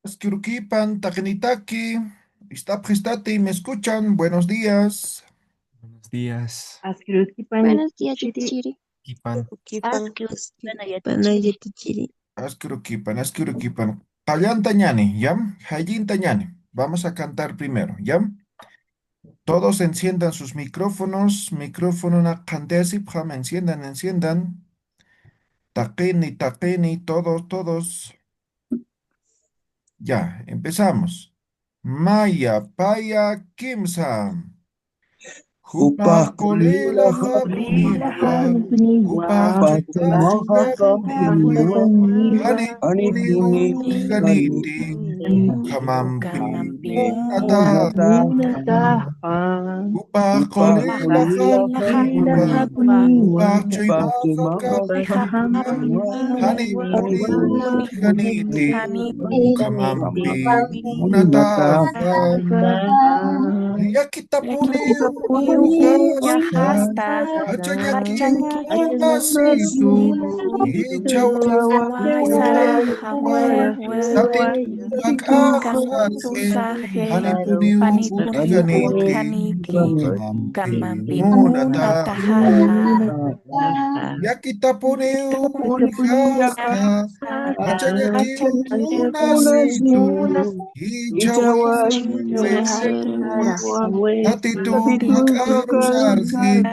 Askurukipan, Takenitaki, Istapjistati, ¿me escuchan? Buenos días. Buenos días, Askrutipan Buenos días, chiri Chiri. Kipan. Kipan Asclepianayatichiri. Panayatichiri. Askurukipan. Tallantañani, ¿ya? Tañani. Vamos a cantar primero, ¿ya? Todos enciendan sus micrófonos. Micrófono na kantesi, pjama, enciendan. Taquini, todos. Ya, empezamos. Maya, paya, kimsa. Upah Hupa kulila kolela kulila hapuniwa. hapuniwa Hupa Pachamaha chutajuta pachamaha puniwa. puniwa Hani Anipuni puniu Puni utkaniti. Anipuni Ukamampi Ukamampimu munata. munataha Hupa Upah kolela kulila kulila hapuniwa. Hapuniwa hapuniwa Hupa chuymaha Pachamaha kapuniwa. Hani Puniwa puniu utkaniti. Puni Ukamampi munata. Ya kita puniu uyahasta. Yahasta Hachanyaki Hachanki unasitu ichawa Ichawai Sara wewe Hawewe tatitu hak ahusarke Karusaje hanipuniu Panipuni utkaniti Utkaniki ukamampi Kamampi munata Munatahaha ya kita puniu uyahasta hachanyaki unasitu ichawa wewe tatitu hak ahusarke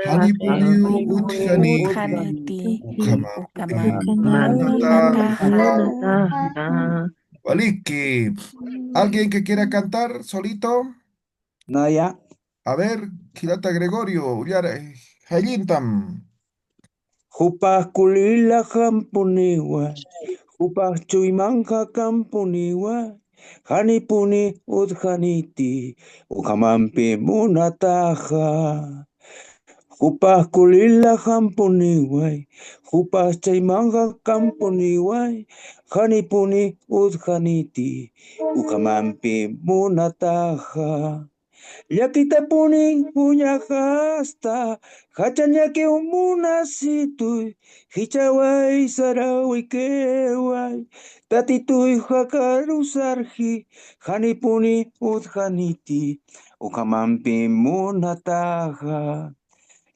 hanipuniu utkaniti Utkaniti ukamampi Ukamampi Munataha munataha. Waliki, ¿alguien que quiera cantar solito? Naya. A ver, Girata Gregorio, Ullare, Hayintam. Upah kulila kampuniwa. Upah chuimanga kampuniwa. Hanipuni udhaniti. Ukamampi munataha. Upah kulila kampuniway. Upah chaymanga kampuniway. Hanipuni udhaniti. Ukamampi munataha. Llakitapuni puñakasta. Hachanyaki umunasituy. Hichaway saraway keway. Tatituy hakarusarji. Hanipuni udhaniti. Ukamampi munataha.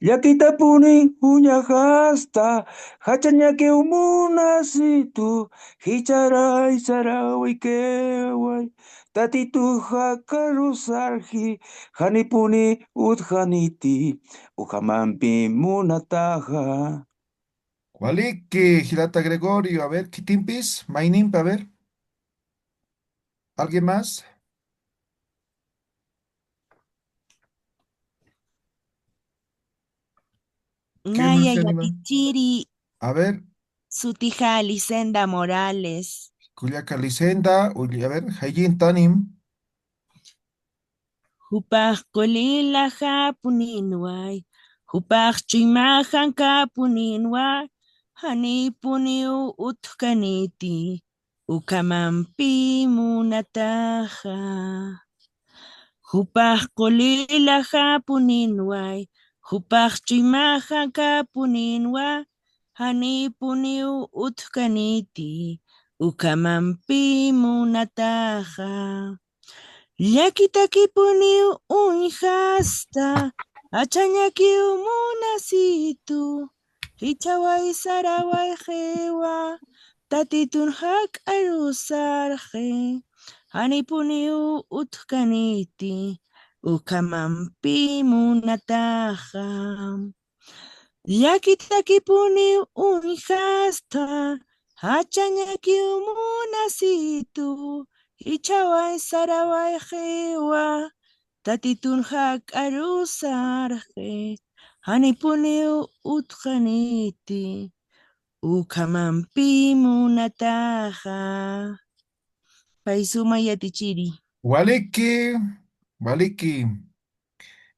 Llakitapuni uñajasta, hachanyaki umunasitu, hicharay saraway keway, tatitu hakarusarji, hanipuni udhaniti, uhamampi munataha. Waliki, Girata Gregorio, a ver, Kitimpis, Mainimpa, a ver, ¿alguien más? ¿Quién más Naya se anima? Yatichiri A ver, Sutija Licenda Morales Culiaca Licenda, a ver, Hayintanim. Hupaj Kolila Hapuninway Hupaj Chimahan Kapuninway Hanipuniu Utkaniti Ukamampi Munataha Hupaj Kolila Hapuninway Hupaj Chimahan Kapuninway Hanipuniu Utkaniti Ukamampi Munataha Llakitakipunmi unhasta, achañaki umunasitu, hichaway saraway hewa, tatitun hak arusarje, hanipuni utkaniti, ukamampi munataha. Llakitakipunmi unhasta, achañaki umunasitu, Ichaway saraway hewa, tatitun hak arusarje, hanipuni utkaniti, ukamampi munataha. Paisuma yatichiri. Waliki.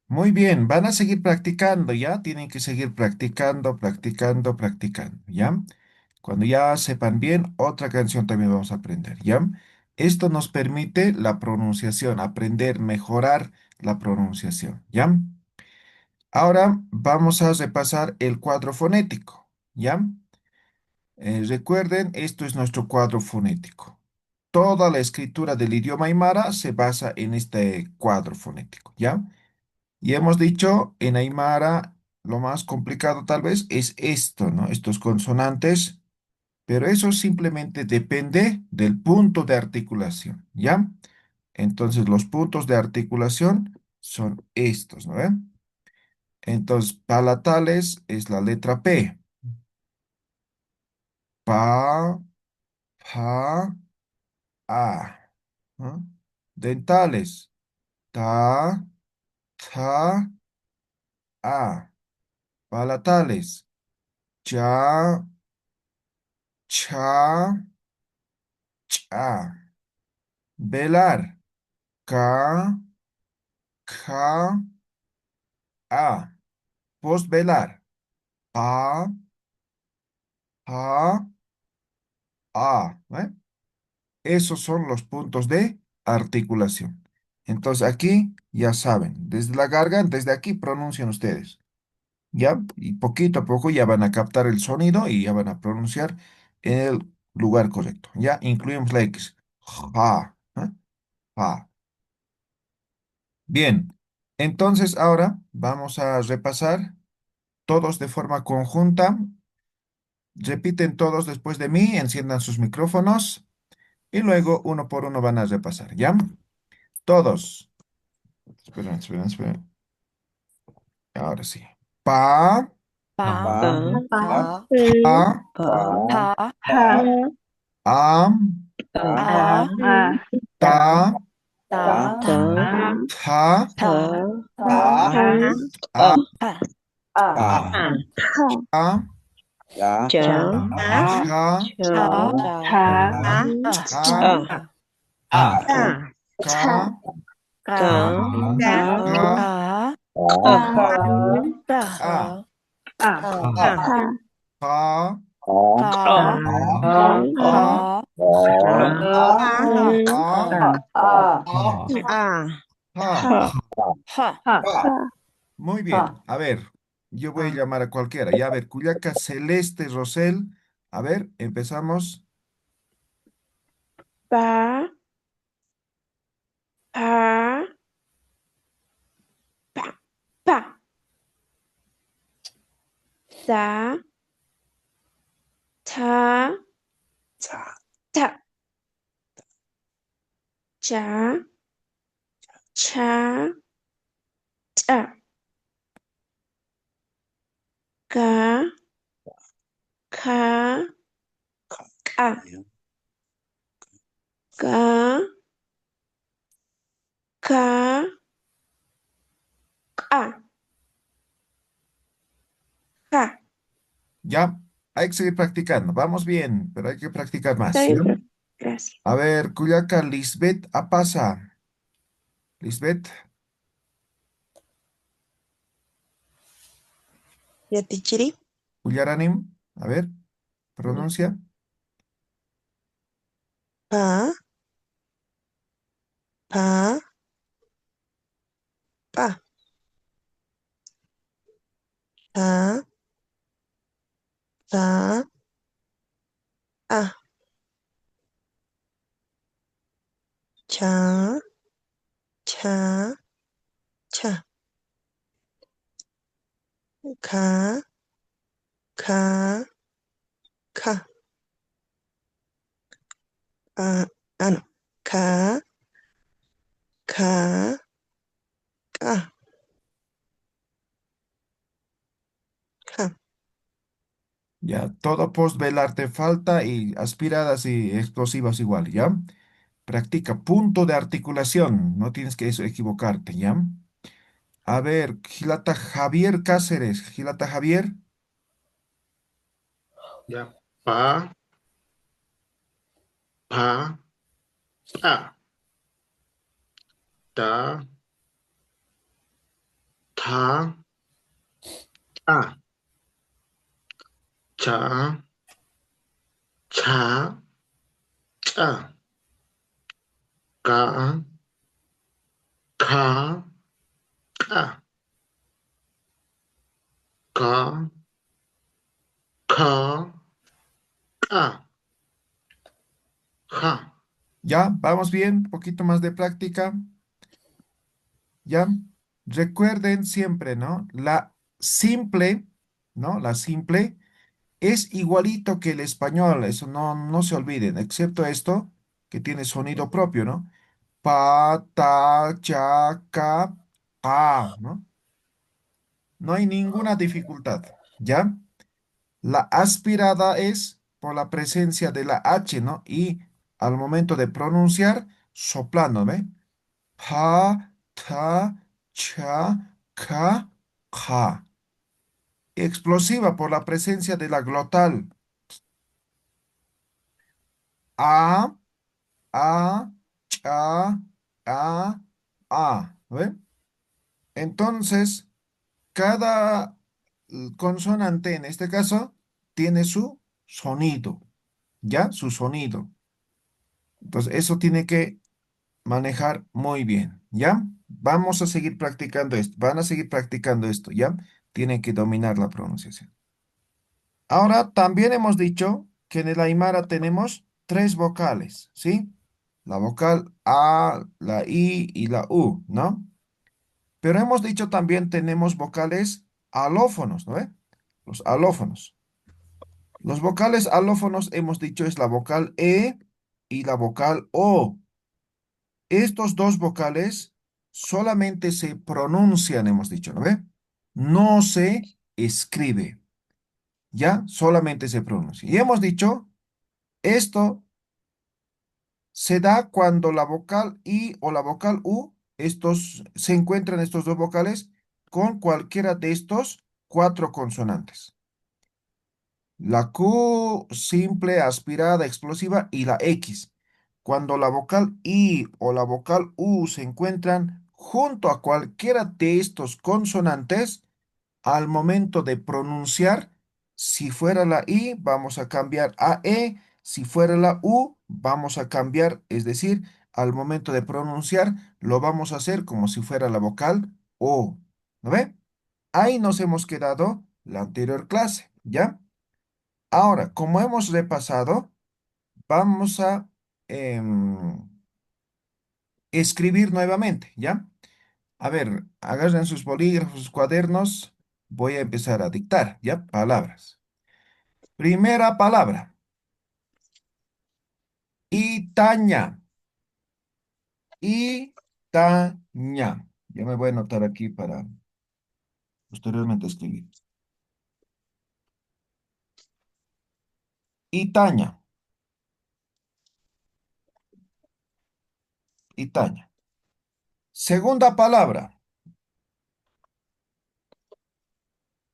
Muy bien, van a seguir practicando, ¿ya? Tienen que seguir practicando, ¿ya? Cuando ya sepan bien, otra canción también vamos a aprender, ¿ya? Esto nos permite la pronunciación, aprender, mejorar la pronunciación, ¿ya? Ahora vamos a repasar el cuadro fonético, ¿ya? Recuerden, esto es nuestro cuadro fonético. toda la escritura del idioma aymara se basa en este cuadro fonético, ¿ya? Y hemos dicho, en aymara lo más complicado tal vez es esto, ¿no? Estos consonantes, pero eso simplemente depende del punto de articulación, ¿ya? Entonces, los puntos de articulación son estos, ¿no ven? Entonces, palatales es la letra P. Pa, pa, a. ¿No? Dentales. Ta, ta, a. Palatales. Cha, cha, cha. Velar. Ca, ca, a. Postvelar. Pa, pa, a. ¿Eh? Esos son los puntos de articulación. Entonces aquí ya saben, desde la garganta, desde aquí pronuncian ustedes. ¿Ya? Y poquito a poco ya van a captar el sonido y ya van a pronunciar en el lugar correcto. Ya incluimos la X. Ja, ¿eh? Ja. Bien, entonces ahora vamos a repasar todos de forma conjunta. Repiten todos después de mí, enciendan sus micrófonos y luego uno por uno van a repasar. ¿Ya? Todos. Esperen, esperen, esperen. Ahora sí. Pa, Pa, Pa, pa, pa, pa, pa, am, pa, a, ta, ta, ta, ta, a, pa, a, ya, cha, ta, a, A, ca, ka, ca, a, A, pa, ka, pa, a, A, pa. ha, Muy bien. A ver, yo voy a llamar a cualquiera. Ya, a ver, Cuyaca Celeste Rosel. A ver, empezamos. Pa, pa, pa. Sa, ta, ta. Cha, cha, ta. Ka, ka, ka. Ka, ka, ka. Ka. Ya, hay que seguir practicando. Vamos bien, pero hay que practicar Está más. ¿Ya? bien, profe. Gracias. A ver, Cuyaca Lisbeth Apasa. Lisbeth, Yatichiri. Cuyaranim. A ver, pronuncia. Pa, pa, pa. Pa, pa, a. Cha, cha, cha. Ka, ka, ka. No. Ka, ka, ka. Ka. Ya, todo postvelar te falta y aspiradas y explosivas igual, ¿ya? Practica punto de articulación, no tienes que eso equivocarte, ¿ya? A ver, Gilata Javier Cáceres, Gilata Javier, Ya. Pa, pa, pa. Ta, ta, ta. Cha, cha, cha. Ka, ka, ka. Ka, ka, ka. Ja. Ya, vamos bien, un poquito más de práctica. Ya, recuerden siempre, ¿no? La simple, ¿no? La simple es igualito que el español, eso no se olviden, excepto esto que tiene sonido propio, ¿no? Pa, ta, cha, ca, pa, ¿no? No hay ninguna dificultad, ¿ya? La aspirada es por la presencia de la H, ¿no? Y al momento de pronunciar, soplando, ¿ve? Pa, ta, cha, ca, ja. Explosiva por la presencia de la glotal. A, a, cha, ¿ve? Entonces, cada consonante en este caso tiene su sonido, ¿ya? Su sonido. Entonces, eso tiene que manejar muy bien, ¿ya? Vamos a seguir practicando esto, van a seguir practicando esto, ¿ya? Tienen que dominar la pronunciación. Ahora, también hemos dicho que en el Aymara tenemos tres vocales, ¿sí? La vocal A, la I y la U, ¿no? Pero hemos dicho también tenemos vocales alófonos, ¿no ve? Los alófonos. Los vocales alófonos hemos dicho es la vocal E y la vocal O. Estos dos vocales solamente se pronuncian, hemos dicho, ¿no ve? No se escribe, ¿ya? Solamente se pronuncia. Y hemos dicho, esto se da cuando la vocal I o la vocal U, estos, se encuentran estos dos vocales con cualquiera de estos cuatro consonantes. La Q simple, aspirada, explosiva y la X. Cuando la vocal I o la vocal U se encuentran junto a cualquiera de estos consonantes, al momento de pronunciar, si fuera la I, vamos a cambiar a E, si fuera la U, vamos a cambiar, es decir, al momento de pronunciar, lo vamos a hacer como si fuera la vocal O. ¿No ve? Ahí nos hemos quedado la anterior clase, ¿ya? Ahora, como hemos repasado, vamos a escribir nuevamente, ¿ya? A ver, agarren sus bolígrafos, sus cuadernos. Voy a empezar a dictar, ¿ya? Palabras. Primera palabra. Itaña. Itaña. Ya me voy a anotar aquí para posteriormente escribir. Itaña. Itaña. Segunda palabra.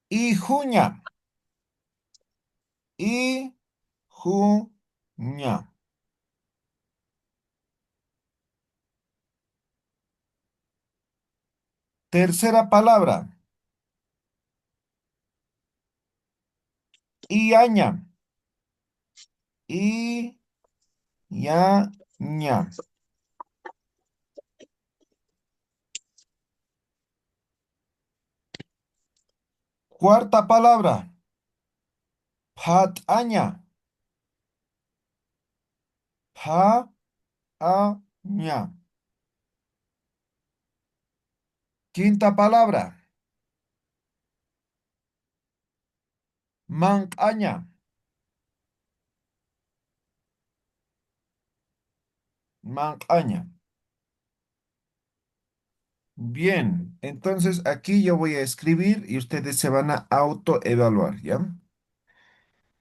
Ijuña. Ijuña. Tercera palabra. Iaña. Iaña. Cuarta palabra. Pataña. Paaña. Quinta palabra. Mancaña. Mancaña. Bien, entonces aquí yo voy a escribir y ustedes se van a autoevaluar, ¿ya?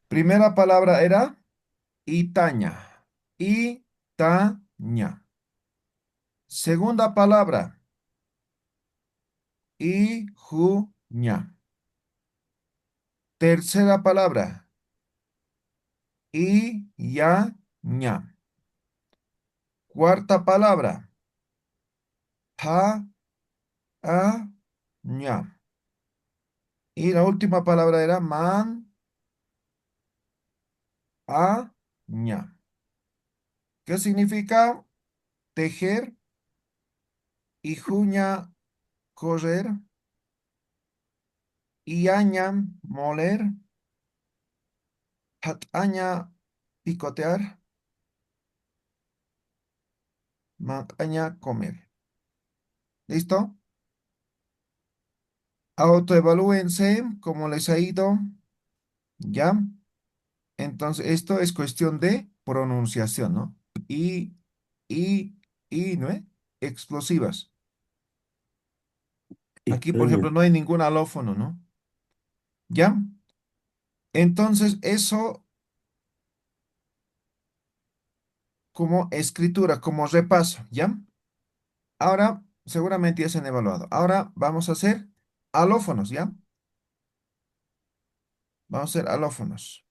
Primera palabra era Itaña. Itaña. Segunda palabra, Ijuña. Tercera palabra, Iyaña. Cuarta palabra, Paña. Y la última palabra era Aña. ¿Qué significa tejer? Ijuña, correr. Iaña, moler. Pataña, picotear. Macaña, comer. ¿Listo? Autoevalúense cómo les ha ido. ¿Ya? Entonces, esto es cuestión de pronunciación, ¿no? Y, y, ¿no es? Explosivas. Aquí, por ejemplo, no hay ningún alófono, ¿no? ¿Ya? Entonces, eso como escritura, como repaso, ¿ya? Ahora, seguramente ya se han evaluado. Ahora vamos a hacer alófonos, ¿ya? Vamos a hacer alófonos.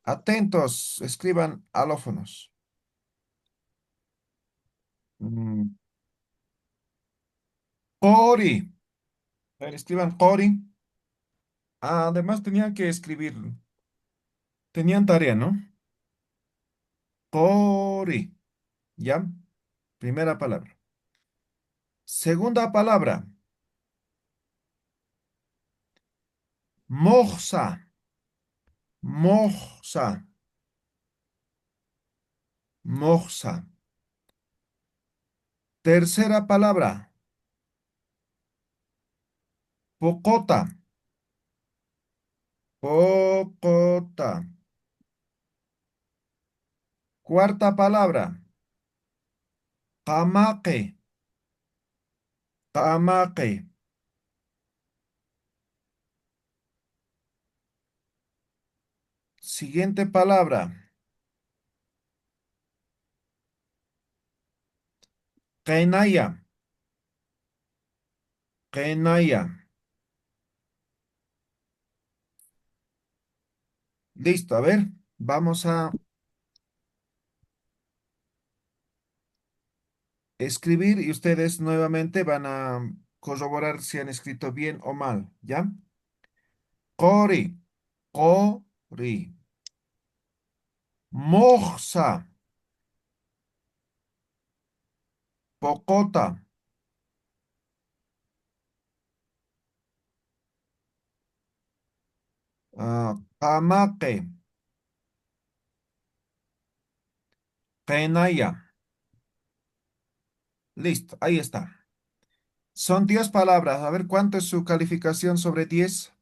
Atentos, escriban alófonos. Mm, Cori. A ver, escriban Cori. Ah, además tenían que escribir, tenían tarea, ¿no? Cori. ¿Ya? Primera palabra. Segunda palabra. Moxa. Moxa. Moxa. Tercera palabra. Pocota. Pocota. Cuarta palabra. Camaque. Camaque. Siguiente palabra. Kenaya. Kenaya. Listo, a ver, vamos a escribir y ustedes nuevamente van a corroborar si han escrito bien o mal, ¿ya? Cori. Cori. Moxa. Pocota. Camaque. Kenaya. Listo, ahí está. Son 10 palabras. A ver, ¿cuánto es su calificación sobre 10?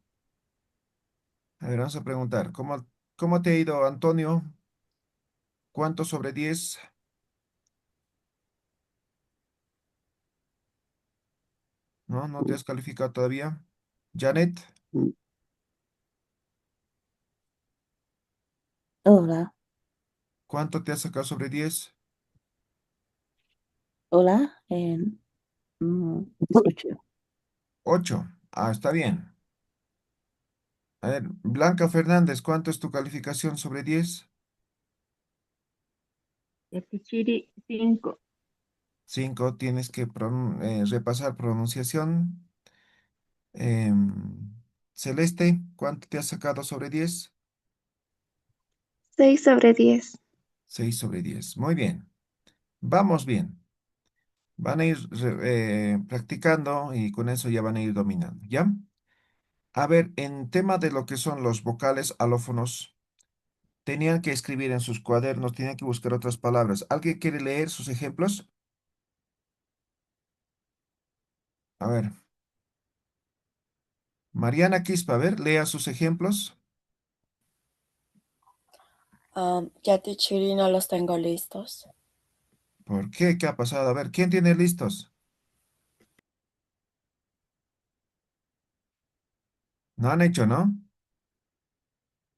A ver, vamos a preguntar. ¿Cómo te ha ido, Antonio? ¿Cuánto sobre 10? ¿No? ¿No te has calificado todavía? Janet, Hola, ¿cuánto te has sacado sobre 10? hola, 8. 8. Ah, está bien. A ver, Blanca Fernández, ¿cuánto es tu calificación sobre 10? Pichiri, 5. 5. Tienes que repasar pronunciación. Em, Celeste, ¿cuánto te has sacado sobre 10? 6/10. 6 sobre 10. Muy bien. Vamos bien. Van a ir practicando y con eso ya van a ir dominando, ¿ya? A ver, en tema de lo que son los vocales alófonos, tenían que escribir en sus cuadernos, tenían que buscar otras palabras. ¿Alguien quiere leer sus ejemplos? A ver, Mariana Quispe, a ver, lea sus ejemplos. Ya Tichiri no los tengo listos. ¿Por qué? ¿Qué ha pasado? A ver, ¿quién tiene listos? No han hecho, ¿no?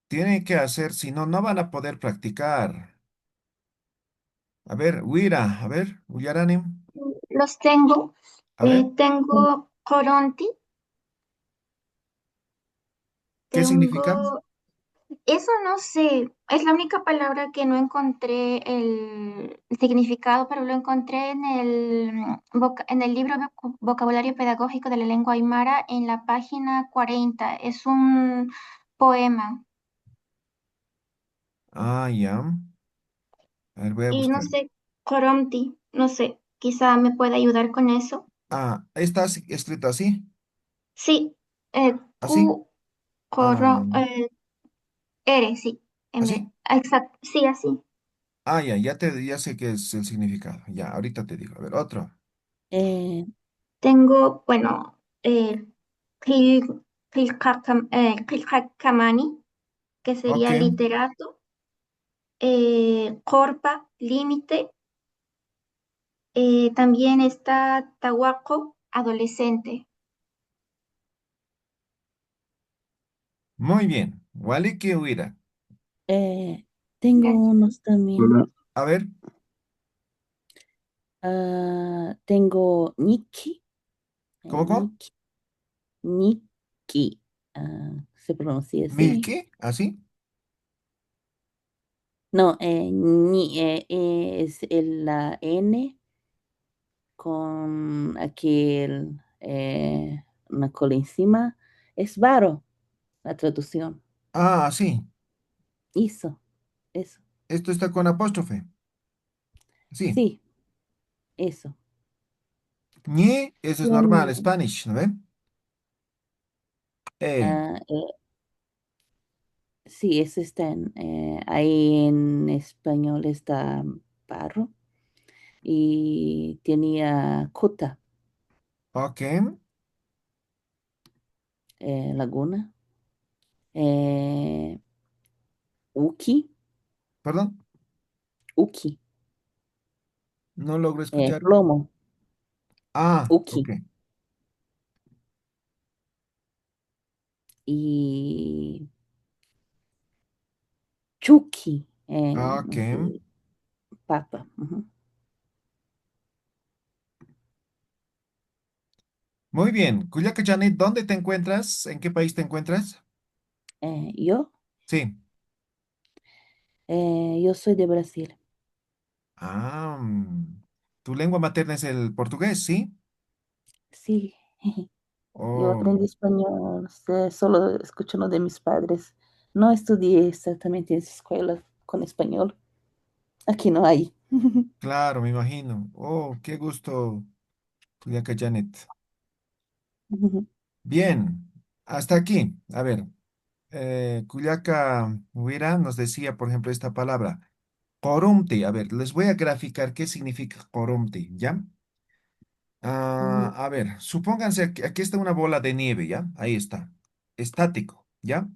Tienen que hacer, si no, no van a poder practicar. A ver, Wira, a ver, Uyaranim, Los tengo. a ver, Tengo Coronti, ¿qué significa? tengo, eso no sé, es la única palabra que no encontré el significado, pero lo encontré en en el libro Vocabulario Pedagógico de la Lengua Aymara en la página 40. Es un poema Ah, ya. A ver, voy a y no buscar. sé, Coronti, no sé, quizá me pueda ayudar con eso. Ah, está escrito así, Sí, así, Q, ah, R, sí, así. exacto, sí, así. Ah, ya sé qué es el significado. Ya, ahorita te digo. A ver, otro. Eh, Tengo, bueno, Kilkakamani, que Ok, sería literato, Corpa, límite, también está Tahuaco, adolescente. muy bien. Waliki Huira. tengo Gracias. unos también. Hola. A ver, Tengo Nikki. ¿cómo? Nikki. Nikki. Se pronuncia así. ¿Milky? ¿Así? No, es la N con aquel, una cola encima. Es varo, la traducción. Ah, sí. Eso. Esto está con apóstrofe. Sí. Sí, eso. Ñe, eso es normal, Tiene, Spanish, ¿no ven? ah, sí, eso está ahí en español está barro y tenía cota, Ok. laguna, eh, uki, Perdón, uki, no logro escuchar. plomo, Ah, uki ok. y chuki, Ok. no sé, papa. Ujú. Muy bien. Cuyaca Janet, ¿dónde te encuentras? ¿En qué país te encuentras? Yo, Sí. yo soy de Brasil. Ah, tu lengua materna es el portugués, ¿sí? Sí, yo Oh, aprendí español solo escuchando de mis padres. No estudié exactamente en escuela con español. Aquí no hay. claro, me imagino. Oh, qué gusto, Cuyaca Janet. Bien, hasta aquí. A ver, Cuyaca Huira nos decía, por ejemplo, esta palabra, corumti. A ver, les voy a graficar qué significa corumti, ¿ya? A ver, supónganse que aquí está una bola de nieve, ¿ya? Ahí está, estático, ¿ya?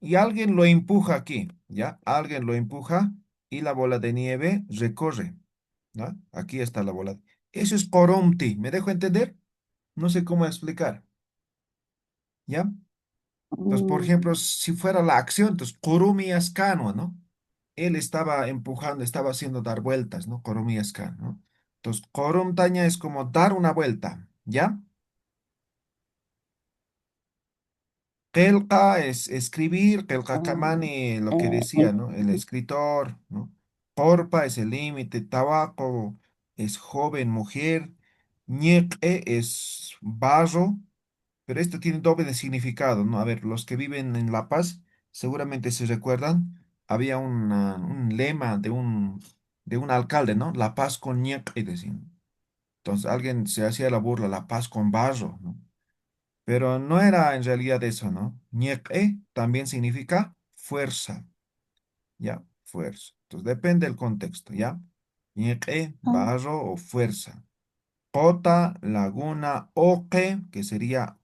Y alguien lo empuja aquí, ¿ya? Alguien lo empuja y la bola de nieve recorre, ¿no? Aquí está la bola. Eso es corumti, ¿me dejo entender? No sé cómo explicar, ¿ya? Entonces, por Mm, ejemplo, si fuera la acción, entonces, Kurumi Ascano, ¿no? Él estaba empujando, estaba haciendo dar vueltas, ¿no? Kurumi Ascano, ¿no? Entonces, Taña es como dar una vuelta, ¿ya? Kelka es escribir, Kelka ah, Kamani, lo que eh, decía, en- ¿no? El escritor, ¿no? Porpa es el límite, Tabaco es joven, mujer, Ñeque es barro, pero esto tiene doble significado, ¿no? A ver, los que viven en La Paz seguramente se recuerdan, había un lema de un alcalde, ¿no? La Paz con Ñeque, decían. Entonces alguien se hacía la burla, La Paz con barro, ¿no? Pero no era en realidad eso, ¿no? Ñeque también significa fuerza, ¿ya? Fuerza. Entonces depende del contexto, ¿ya? Ñeque, ah, barro o fuerza. Cota, laguna, oque, que sería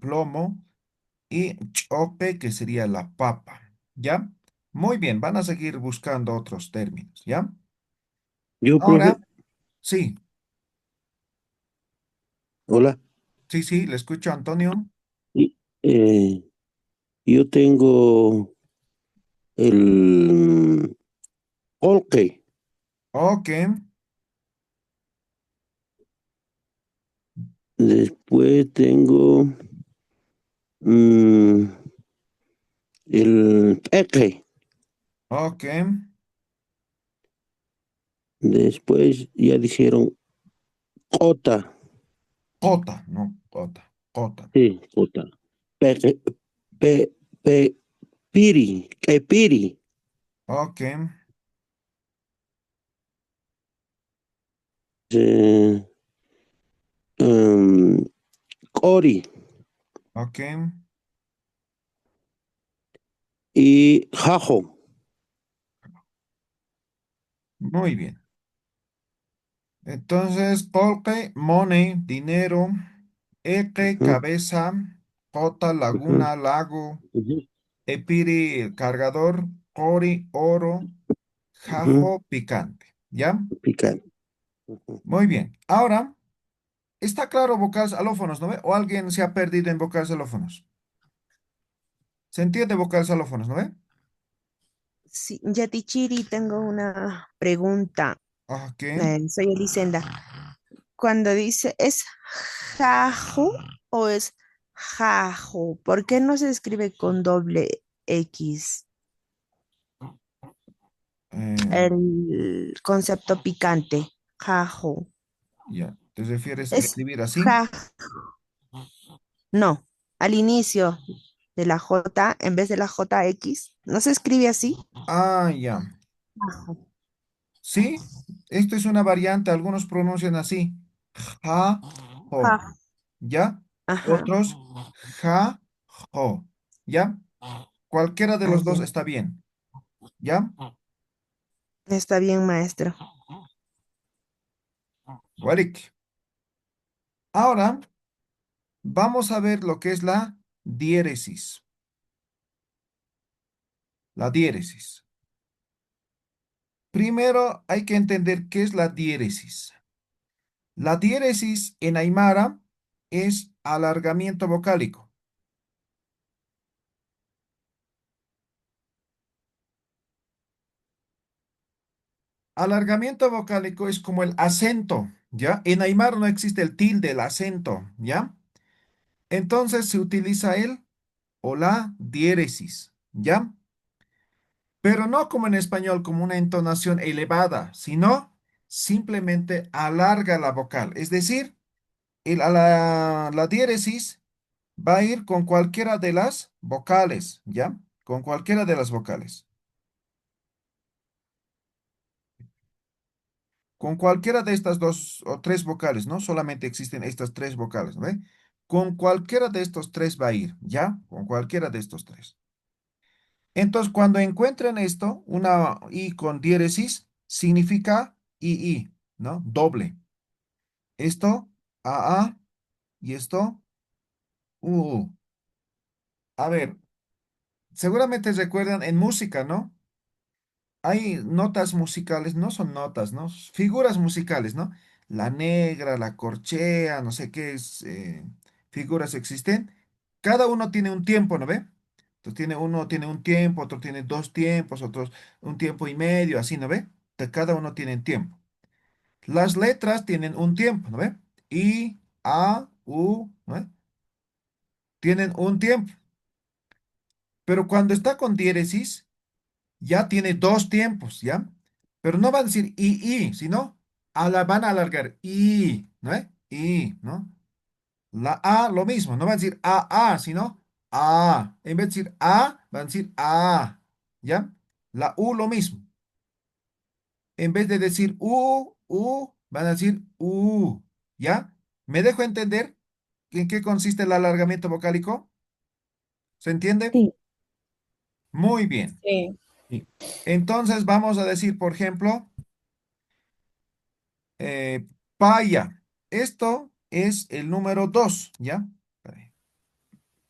plomo, y chope, que sería la papa, ¿ya? Muy bien, van a seguir buscando otros términos, ¿ya? Yo, Ahora, profe, sí, hola. sí, le escucho, Antonio. Y, eh, yo tengo el Olke. Ok, Después tengo mm, el Peque. ok, Después ya dijeron Cota. cota, no, cota. Sí, Cota. Peque, pe, pe, Piri. Que Piri. Ok, Eh, um, Cori. ok, Y Jajo. Muy bien. Entonces, polque, money, dinero, eque, Ujú, cabeza, jota, ujú, laguna, lago, ujú, epiri, el cargador, cori, oro, ujú. jajo, picante. ¿Ya? Picante. Ujú. Muy bien. Ahora, está claro vocales alófonos, ¿no ve? ¿O alguien se ha perdido en vocales alófonos? ¿Se entiende vocales alófonos, no ve? Sí, Yatichiri, tengo una pregunta. Ah, ¿qué? Soy Elisenda. Cuando dice, ¿es jaju o es jaju? ¿Por qué no se escribe con doble X? Eh, El concepto picante, jaju. ya. ¿Te refieres a Es escribir así? ja, no, al inicio de la J, en vez de la JX, ¿no se escribe así? Ah, ya. Jaju. Sí, esto es una variante, algunos pronuncian así, ja, jo, Ja, ¿ya? ajá, Otros, ja, jo, ¿ya? Cualquiera de los dos allá. está bien, ¿ya? Está bien, maestro. Guarik. Ahora vamos a ver lo que es la diéresis. La diéresis. Primero hay que entender qué es la diéresis. La diéresis en Aymara es alargamiento vocálico. Alargamiento vocálico es como el acento, ¿ya? En Aymara no existe el tilde, el acento, ¿ya? Entonces se utiliza el o la diéresis, ¿ya? Pero no como en español, como una entonación elevada, sino simplemente alarga la vocal. Es decir, la diéresis va a ir con cualquiera de las vocales, ¿ya? Con cualquiera de las vocales. Con cualquiera de estas dos o tres vocales, ¿no? Solamente existen estas tres vocales, ¿no ve? Con cualquiera de estos tres va a ir, ¿ya? Con cualquiera de estos tres. Entonces, cuando encuentren esto, una I con diéresis significa II, ¿no? Doble. Esto, AA, y esto, UU. A ver, seguramente recuerdan en música, ¿no? Hay notas musicales, no son notas, ¿no? Figuras musicales, ¿no? La negra, la corchea, no sé qué es, figuras existen. Cada uno tiene un tiempo, ¿no ve? Entonces tiene uno tiene un tiempo, otro tiene dos tiempos, otros un tiempo y medio, así, ¿no ve? Entonces cada uno tiene tiempo. Las letras tienen un tiempo, ¿no ve? I, A, U, ¿no ve? Tienen un tiempo. Pero cuando está con diéresis, ya tiene dos tiempos, ¿ya? Pero no va a decir sino van a alargar ¿no? ¿No? La A lo mismo, no va a decir sino A. En vez de decir van a decir ¿ya? La U lo mismo. En vez de decir van a decir ¿ya? ¿Me dejo entender en qué consiste el alargamiento vocálico? ¿Se entiende? Sí, Muy bien. sí. Sí. Entonces vamos a decir, por ejemplo, eh, paya. Esto es el número 2, ¿ya?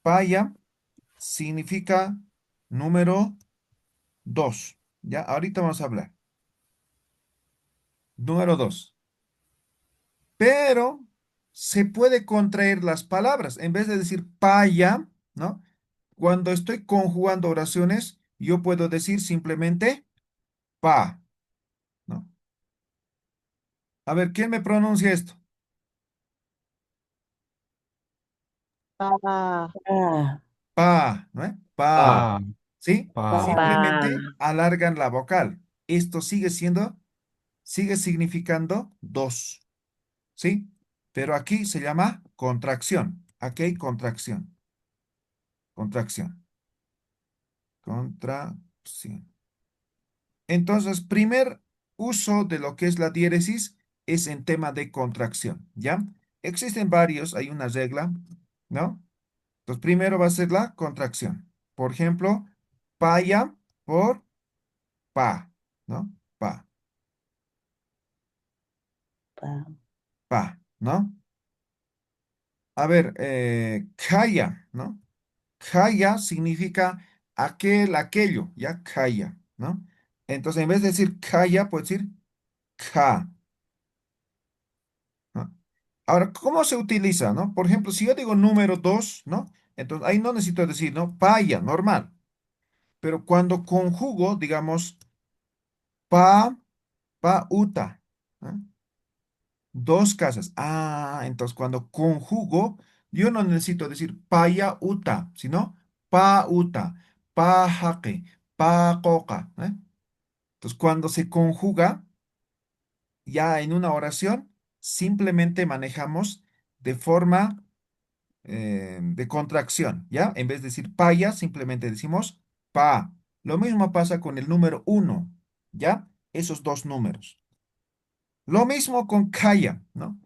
Paya significa número 2, ¿ya? Ahorita vamos a hablar. Número 2. Pero se puede contraer las palabras. En vez de decir paya, ¿no? Cuando estoy conjugando oraciones, yo puedo decir simplemente pa, ¿no? A ver, ¿quién me pronuncia esto? Pa, Ah, Pa, ¿no? Pa. Pa, ¿Sí? pa, pa. Simplemente alargan la vocal. Esto sigue significando dos, ¿sí? Pero aquí se llama contracción. Aquí hay contracción, contracción, contracción. Entonces, primer uso de lo que es la diéresis es en tema de contracción, ¿ya? Existen varios, hay una regla, ¿no? Entonces, primero va a ser la contracción. Por ejemplo, paya por pa, ¿no? Pa. Pa. Pa, ¿no? A ver, kaya, ¿no? Kaya significa aquel, aquello, ¿ya? Kaya, ¿no? Entonces, en vez de decir kaya, puedes decir ka, ¿no? Ahora, ¿cómo se utiliza, no? Por ejemplo, si yo digo número 2, ¿no? Entonces, ahí no necesito decir, ¿no? Paya, normal. Pero cuando conjugo, digamos, pa, pa, uta, ¿no? Dos casas. Ah, entonces cuando conjugo, yo no necesito decir paya uta, sino pa uta, pa jaque, pa coca, ¿eh? Entonces cuando se conjuga ya en una oración, simplemente manejamos de forma de contracción, ¿ya? En vez de decir paya, simplemente decimos pa. Lo mismo pasa con el número uno, ¿ya? Esos dos números. Lo mismo con kaya, ¿no?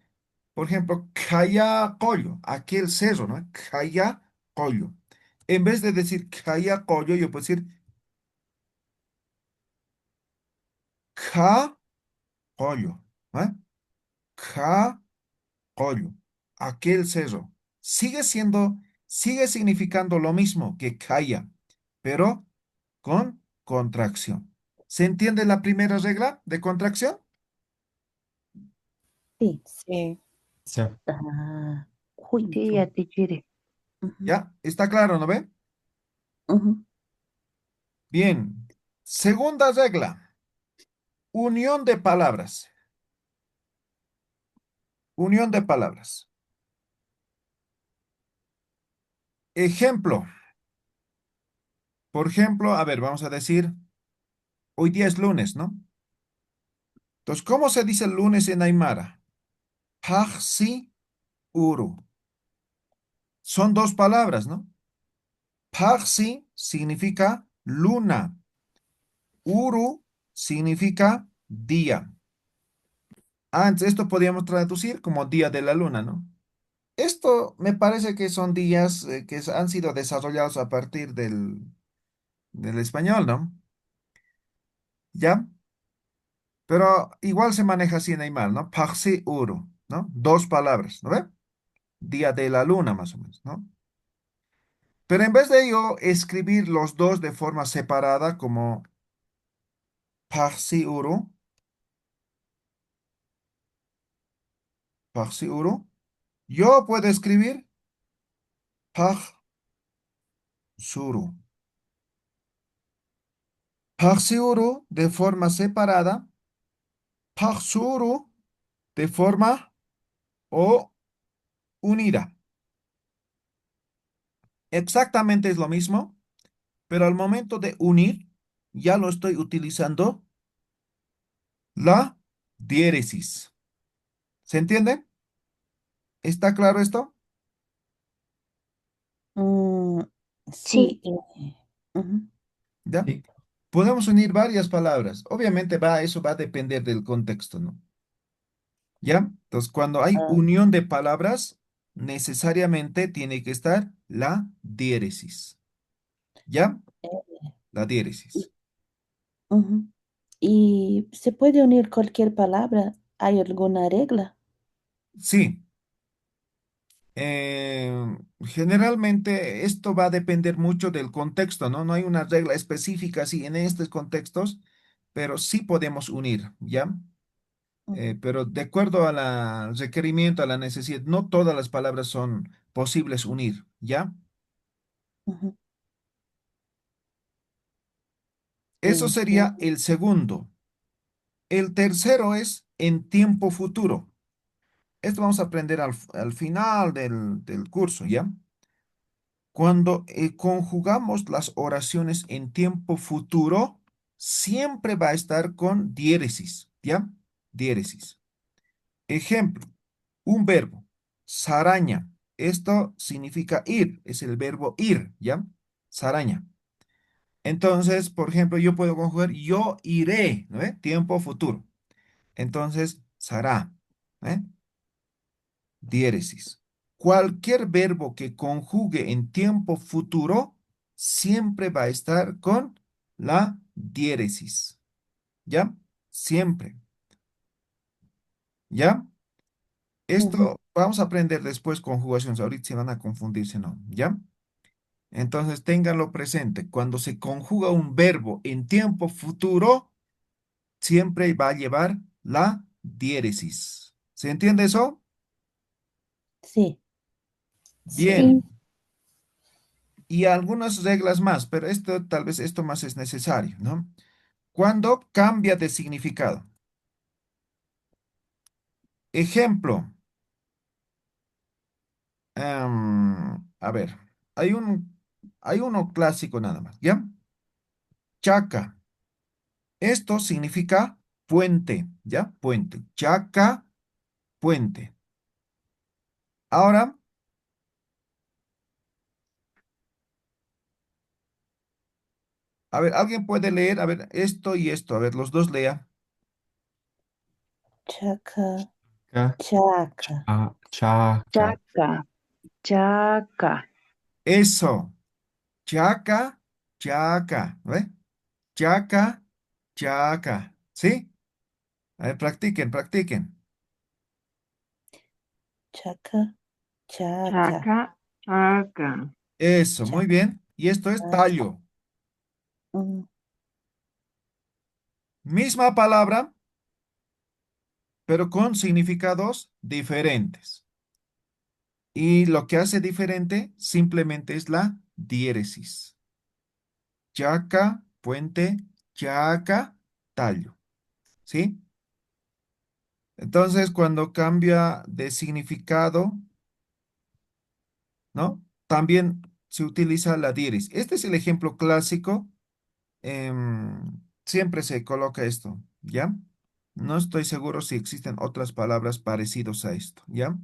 Por ejemplo, Kaya Collo, aquel cerro, ¿no? Kaya Collo. En vez de decir Kaya Collo, yo puedo decir Ka Collo, ¿eh? Ka Collo, aquel cerro. Sigue siendo, sigue significando lo mismo que Kaya, pero con contracción. ¿Se entiende la primera regla de contracción? Sí. Sí. Sí. Ah, Sí, juicio. a ti, Chiri. Ujú, ¿Ya? ¿Está claro, no ve? ujú. Bien. Segunda regla, unión de palabras. Unión de palabras. Ejemplo, por ejemplo, a ver, vamos a decir, hoy día es lunes, ¿no? Entonces, ¿cómo se dice lunes en Aymara? Pajsi uru. Son dos palabras, ¿no? Pajsi significa luna, uru significa día. Antes esto podíamos traducir como día de la luna, ¿no? Esto me parece que son días que han sido desarrollados a partir del español, ¿no? ¿Ya? Pero igual se maneja así en Aymara, ¿no? Paxi uru, ¿no? Dos palabras, ¿no ve? Día de la luna, más o menos, ¿no? Pero en vez de ello, escribir los dos de forma separada como Paxi uru, yo puedo escribir Paxuru. Paxi uru de forma separada, Paxuru de forma o unida. Exactamente es lo mismo, pero al momento de unir, ya lo estoy utilizando la diéresis. ¿Se entiende? ¿Está claro esto? Mm, sí. Sí. Ujú. ¿Ya? Sí. Podemos unir varias palabras. Obviamente eso va a depender del contexto, ¿no? ¿Ya? Entonces, cuando hay Ah, unión de palabras, necesariamente tiene que estar la diéresis. ¿Ya? La y, diéresis. ujú. ¿Y se puede unir cualquier palabra? ¿Hay alguna regla? Sí. Generalmente esto va a depender mucho del contexto, ¿no? No hay una regla específica así en estos contextos, pero sí podemos unir, ¿ya? Ujú, Pero de acuerdo al requerimiento, a la necesidad, no todas las palabras son posibles unir, ¿ya? ujú. Eso sería Entiendo. el segundo. El tercero es en tiempo futuro. Esto vamos a aprender al final del curso, ¿ya? Cuando conjugamos las oraciones en tiempo futuro, siempre va a estar con diéresis, ¿ya? Diéresis. Ejemplo, un verbo, saraña. Esto significa ir, es el verbo ir, ¿ya? Saraña. Entonces, por ejemplo, yo puedo conjugar yo iré, ¿no ve? Tiempo futuro. Entonces, sará, ¿eh? Diéresis. Cualquier verbo que conjugue en tiempo futuro siempre va a estar con la diéresis, ¿ya? Siempre. ¿Ya? Esto Ujú. vamos a aprender después conjugaciones. Ahorita se van a confundir, si no, ¿ya? Entonces, ténganlo presente. Cuando se conjuga un verbo en tiempo futuro, siempre va a llevar la diéresis. ¿Se entiende eso? Sí, Bien. Sí. Y algunas reglas más, pero esto tal vez esto más es necesario, ¿no? Cuando cambia de significado. Ejemplo, a ver, hay hay uno clásico nada más, ¿ya? Chaca. Esto significa puente, ¿ya? Puente. Chaca, puente. Ahora, a ver, ¿alguien puede leer? A ver, esto y esto. A ver, los dos lea. chaca, Chaca, chaca. chaca. Chaca, chaca. Eso. Chaca, chaca. ¿Ve? Chaca, chaca. ¿Sí? A ver, practiquen, practiquen. Chaca, chaca, Chaca, chaca. Eso, muy chaca. bien. Y esto es tallo. Mm, Misma palabra, pero con significados diferentes. Y lo que hace diferente simplemente es la diéresis. Chaca, puente, chaca, tallo. ¿Sí? Entonces, cuando cambia de significado, ¿no? También se utiliza la diéresis. Este es el ejemplo clásico. Siempre se coloca esto, ¿ya? No estoy seguro si existen otras palabras parecidas a esto, ¿ya?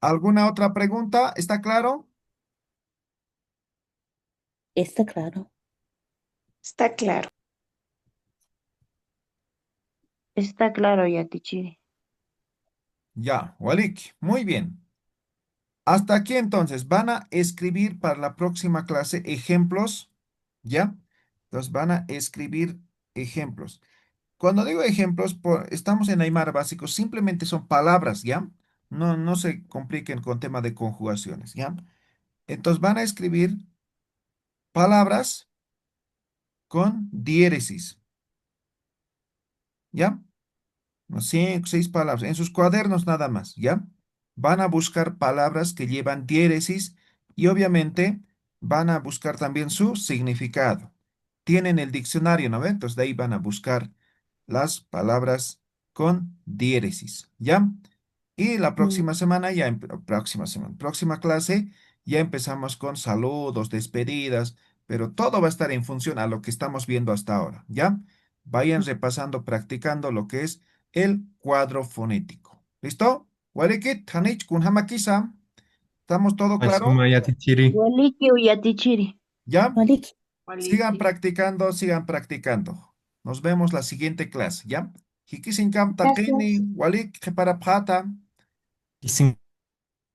¿Alguna otra pregunta? ¿Está claro? está claro. Está claro. Está claro ya, Tichiri. Ya, Walik, muy bien. Hasta aquí entonces, van a escribir para la próxima clase ejemplos, ¿ya? Entonces van a escribir ejemplos. Cuando digo ejemplos, estamos en Aymara básico, simplemente son palabras, ¿ya? No se compliquen con tema de conjugaciones, ¿ya? Entonces van a escribir palabras con diéresis, ¿ya? Unas 5, 6 palabras, en sus cuadernos nada más, ¿ya? Van a buscar palabras que llevan diéresis y obviamente van a buscar también su significado. Tienen el diccionario, ¿no ven? Entonces de ahí van a buscar las palabras con diéresis, ¿ya? Y la Mm, próxima semana, próxima clase, ya empezamos con saludos, despedidas, pero todo va a estar en función a lo que estamos viendo hasta ahora, ¿ya? Vayan repasando, practicando lo que es el cuadro fonético. ¿Listo? Warikit, Hanich, Kunhamakisa. ¿Estamos todo claro? Aysuma ya, Tichiri. Waliki ya, Tichiri. ¿Ya? Maliki, Sigan Waliki. practicando, sigan practicando. Nos vemos la siguiente clase, ¿ya? Hikisinkam takini, Gracias. walik, para pata. Y sin